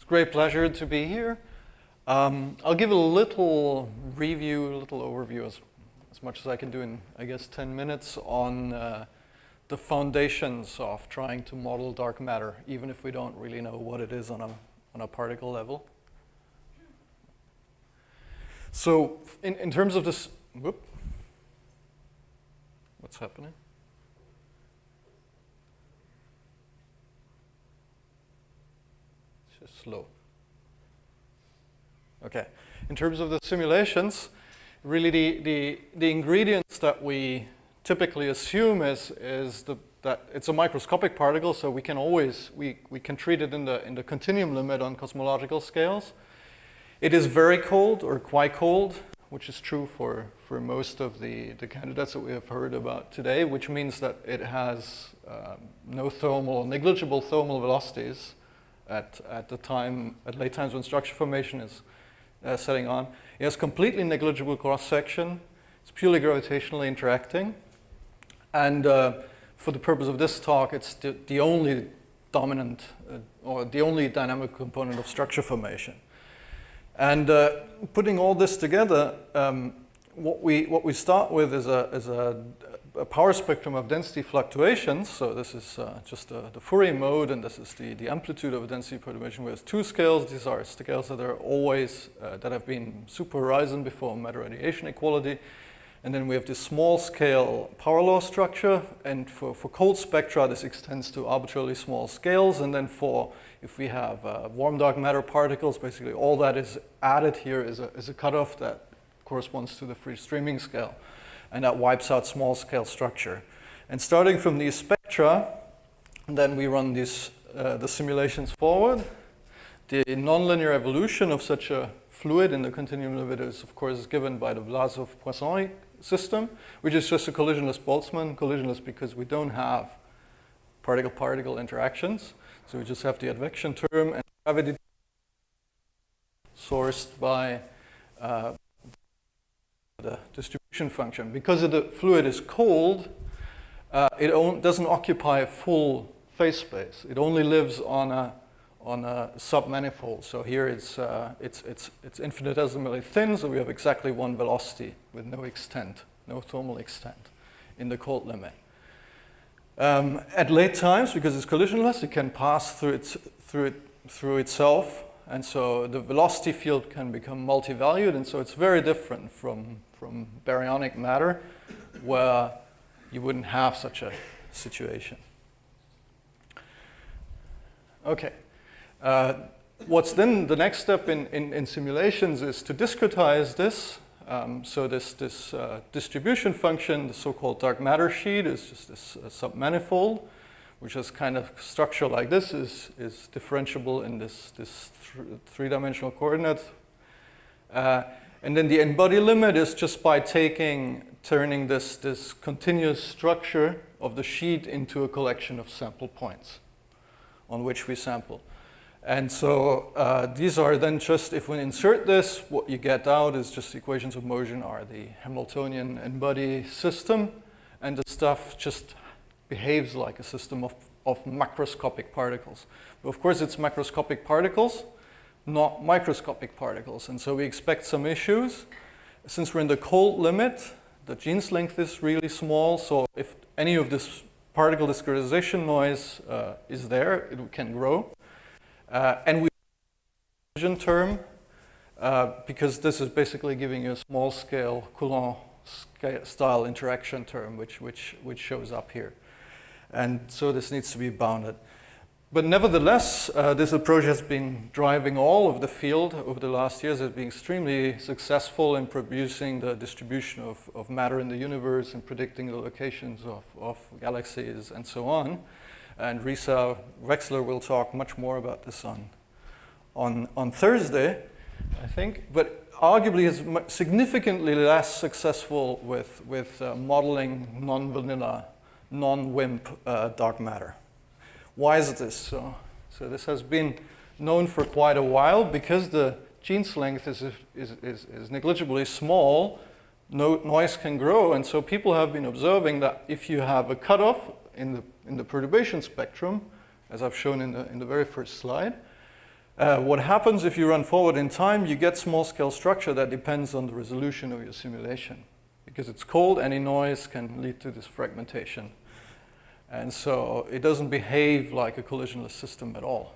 great pleasure to be here. I'll give a little review, a little overview, as much as I can do in, I guess, 10 minutes on the foundations of trying to model dark matter, even if we don't really know what it is on a particle level. So in terms of this, what's happening? It's just slow. Okay. In terms of the simulations, really the ingredients that we typically assume is that it's a microscopic particle, so we can always we can treat it in the continuum limit on cosmological scales. It is very cold or quite cold, which is true for most of the candidates that we have heard about today, which means that it has no thermal, negligible thermal velocities at late times when structure formation is setting on. It has completely negligible cross-section. It's purely gravitationally interacting. And for the purpose of this talk, it's the only dominant or the only dynamic component of structure formation. And putting all this together, what we start with is a power spectrum of density fluctuations. So this is just the Fourier mode, and this is the amplitude of a density perturbation with two scales. These are scales that are always that have been super horizon before matter radiation equality. And then we have this small scale power law structure, and for cold spectra, this extends to arbitrarily small scales. And then if we have warm dark matter particles, basically all that is added here is a cutoff that corresponds to the free streaming scale, and that wipes out small scale structure. And starting from these spectra, then we run the simulations forward. The nonlinear evolution of such a fluid in the continuum limit is, of course, given by the Vlasov-Poisson system, which is just a collisionless Boltzmann, collisionless because we don't have particle-particle interactions. So we just have the advection term and gravity sourced by the distribution function. Because the fluid is cold, it doesn't occupy a full phase space. It only lives on a submanifold. So here it's infinitesimally thin, so we have exactly one velocity with no extent, no thermal extent in the cold limit. At late times, because it's collisionless, it can pass through itself, and so the velocity field can become multi-valued, and so it's very different from baryonic matter, where you wouldn't have such a situation. Okay. What's then the next step in simulations is to discretize this. So this distribution function, the so-called dark matter sheet, is just this submanifold, which is kind of structure like this, is differentiable in this three-dimensional coordinate. And then the n-body limit is just by turning this continuous structure of the sheet into a collection of sample points on which we sample. And so these are then just, if we insert this, what you get out is just equations of motion are the Hamiltonian n-body system, and the stuff just behaves like a system of macroscopic particles. But of course, it's macroscopic particles, not microscopic particles. And so we expect some issues. Since we're in the cold limit, the Jeans length is really small, so if any of this particle discretization noise is there, it can grow. And we have a collision term because this is basically giving you a small scale Coulomb style interaction term, which shows up here. And so this needs to be bounded. But nevertheless, this approach has been driving all of the field over the last years. It's been extremely successful in producing the distribution of matter in the universe and predicting the locations of galaxies and so on. And Risa Wexler will talk much more about this on Thursday, I think. But arguably is significantly less successful with modeling non-vanilla, non-WIMP dark matter. Why is this so? So this has been known for quite a while because the Jeans length is negligibly small. No noise can grow, and so people have been observing that if you have a cutoff in the perturbation spectrum, as I've shown in the very first slide, What happens if you run forward in time, you get small-scale structure that depends on the resolution of your simulation. Because it's cold, any noise can lead to this fragmentation. And so it doesn't behave like a collisionless system at all.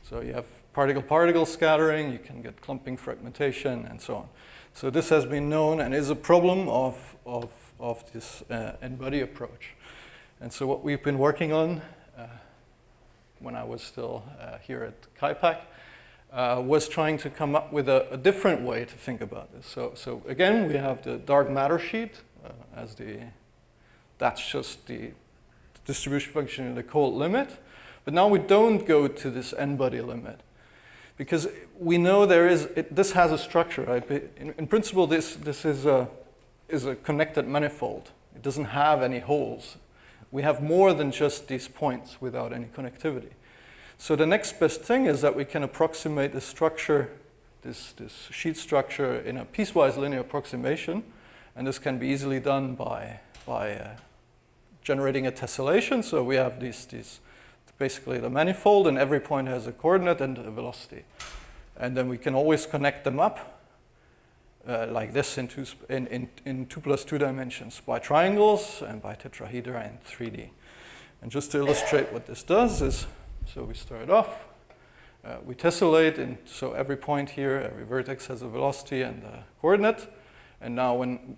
So you have particle-particle scattering, you can get clumping fragmentation, and so on. So this has been known and is a problem of this n-body approach. And so what we've been working on when I was still here at KIPAC was trying to come up with a different way to think about this. So again, we have the dark matter sheet as that's just the distribution function in the cold limit. But now we don't go to this n-body limit because we know this has a structure, right? In principle, this is a connected manifold. It doesn't have any holes. We have more than just these points without any connectivity. So the next best thing is that we can approximate the structure, this sheet structure, in a piecewise linear approximation. And this can be easily done by generating a tessellation. So we have these basically the manifold, and every point has a coordinate and a velocity. And then we can always connect them up like this in 2 plus 2 dimensions by triangles and by tetrahedra in 3D. And just to illustrate what this does is, so we start off, we tessellate, and so every point here, every vertex has a velocity and a coordinate. And now when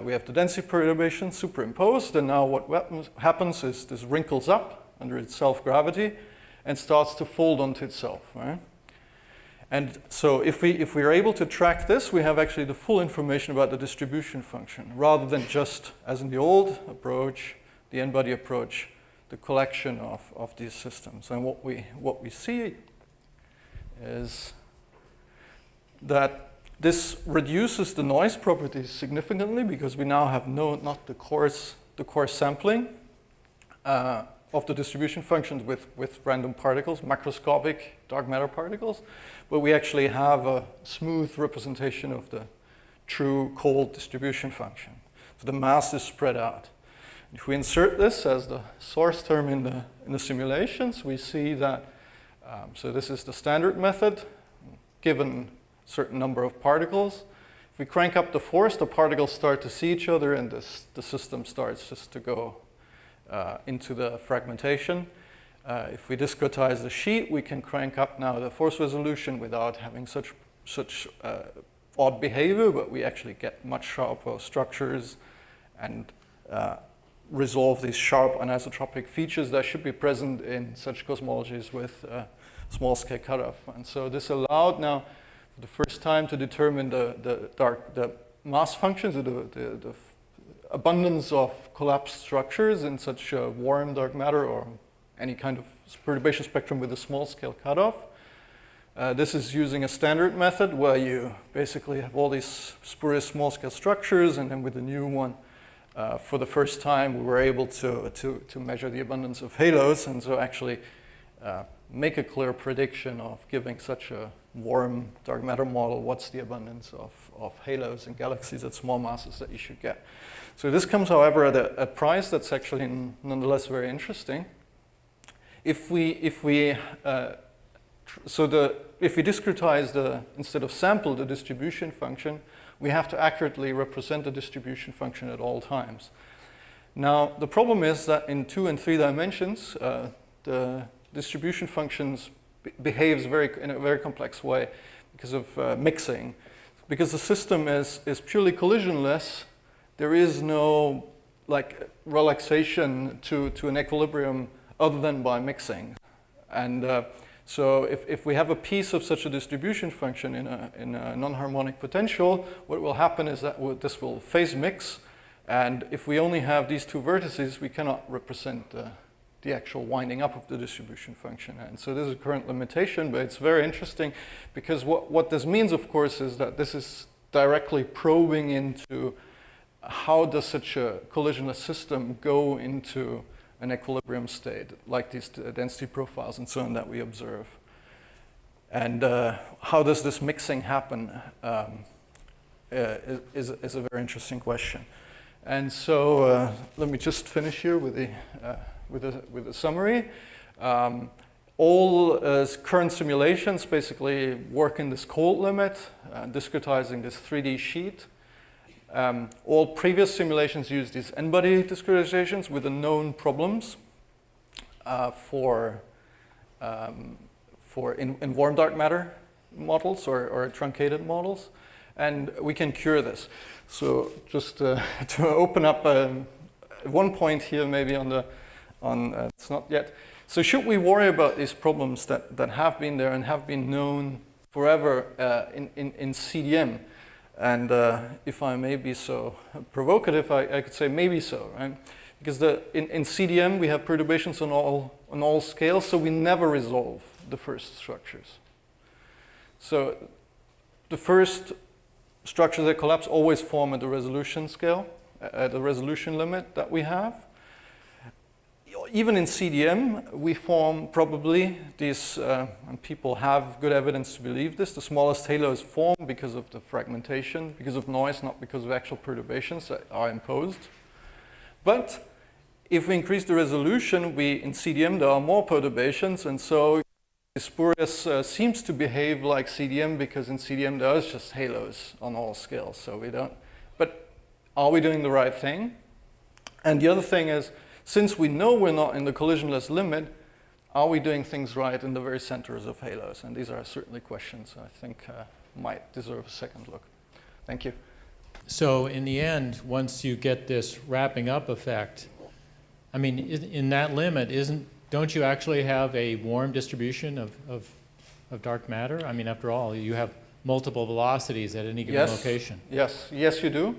we have the density perturbation superimposed, and now what happens is this wrinkles up under its self-gravity and starts to fold onto itself, right? And so if we are able to track this, we have actually the full information about the distribution function, rather than just, as in the old approach, the n-body approach, the collection of these systems. And what we see is that this reduces the noise properties significantly because we now have not the coarse sampling of the distribution functions with random particles, macroscopic dark matter particles, but we actually have a smooth representation of the true cold distribution function. So the mass is spread out. If we insert this as the source term in the simulations, we see that, so this is the standard method, given a certain number of particles. If we crank up the force, the particles start to see each other, and the system starts just to go into the fragmentation. If we discretize the sheet, we can crank up now the force resolution without having such odd behavior, but we actually get much sharper structures and resolve these sharp anisotropic features that should be present in such cosmologies with small-scale cutoff. And so this allowed now, for the first time, to determine the mass functions, the abundance of collapsed structures in such warm dark matter or any kind of perturbation spectrum with a small-scale cutoff. This is using a standard method where you basically have all these spurious small-scale structures, and then with the new one, for the first time, we were able to measure the abundance of halos, and so actually make a clear prediction of giving such a warm dark matter model, what's the abundance of halos and galaxies at small masses that you should get. So this comes, however, at a price that's actually nonetheless very interesting. If we discretize instead of sample the distribution function, we have to accurately represent the distribution function at all times. Now, the problem is that in 2 and 3 dimensions, the distribution functions behaves in a very complex way because of mixing. Because the system is purely collisionless, there is no relaxation to an equilibrium other than by mixing. And so if we have a piece of such a distribution function in a non-harmonic potential, what will happen is that this will phase mix, and if we only have these 2 vertices, we cannot represent the actual winding up of the distribution function. And so this is a current limitation, but it's very interesting because what this means, of course, is that this is directly probing into how does such a collisionless system go into an equilibrium state, like these density profiles and so on that we observe. And how does this mixing happen is a very interesting question. And so let me just finish here with a summary. all current simulations basically work in this cold limit, discretizing this 3D sheet. All previous simulations use these n-body discretizations with the known problems for in warm dark matter models or truncated models, and we can cure this. So just to open up one point here, maybe it's not yet. So should we worry about these problems that have been there and have been known forever in CDM? And if I may be so provocative, I could say maybe so, right? Because in CDM we have perturbations on all scales, so we never resolve the first structures. So the first structures that collapse always form at the resolution scale, at the resolution limit that we have. Even in CDM, we form probably these, and people have good evidence to believe this, the smallest halos form because of the fragmentation, because of noise, not because of actual perturbations that are imposed. But if we increase the resolution, in CDM there are more perturbations, and so spurious seems to behave like CDM, because in CDM there is just halos on all scales, so we don't. But are we doing the right thing? And the other thing is, since we know we're not in the collisionless limit, are we doing things right in the very centers of halos? And these are certainly questions I think might deserve a second look. Thank you. So in the end, once you get this wrapping up effect, I mean, in that limit, don't you actually have a warm distribution of dark matter? I mean, after all, you have multiple velocities at any given location. Yes, you do.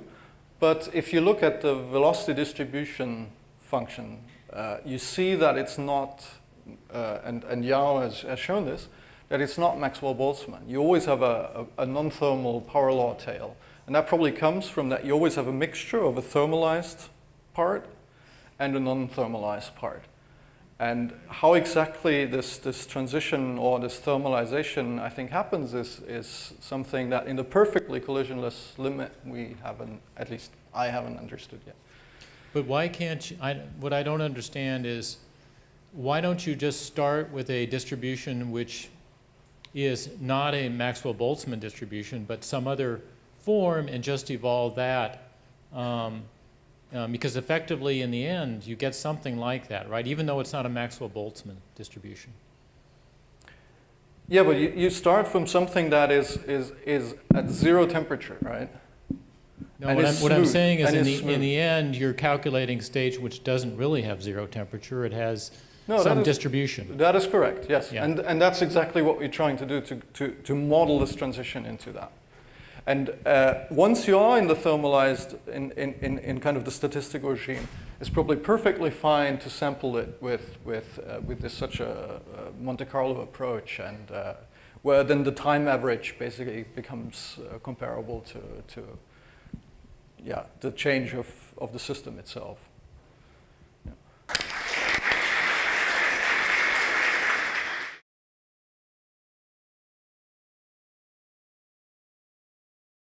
But if you look at the velocity distribution function, you see that it's not, and Yao has shown this, that it's not Maxwell-Boltzmann. You always have a non-thermal power law tail. And that probably comes from that you always have a mixture of a thermalized part and a non-thermalized part. And how exactly this transition or this thermalization, I think, happens is something that in the perfectly collisionless limit we haven't, at least I haven't understood yet. But why can't you, what I don't understand is, why don't you just start with a distribution which is not a Maxwell-Boltzmann distribution, but some other form, and just evolve that? Because effectively, in the end, you get something like that, right? Even though it's not a Maxwell-Boltzmann distribution. Yeah, but you start from something that is at zero temperature, right? No, what I'm saying is in the end, you're calculating a stage which doesn't really have zero temperature. It has some distribution. That is correct, yes. Yeah. And that's exactly what we're trying to do to model this transition into that. And once you are in the thermalized, in kind of the statistical regime, it's probably perfectly fine to sample it with such a Monte Carlo approach, and where then the time average basically becomes comparable to the change of the system itself.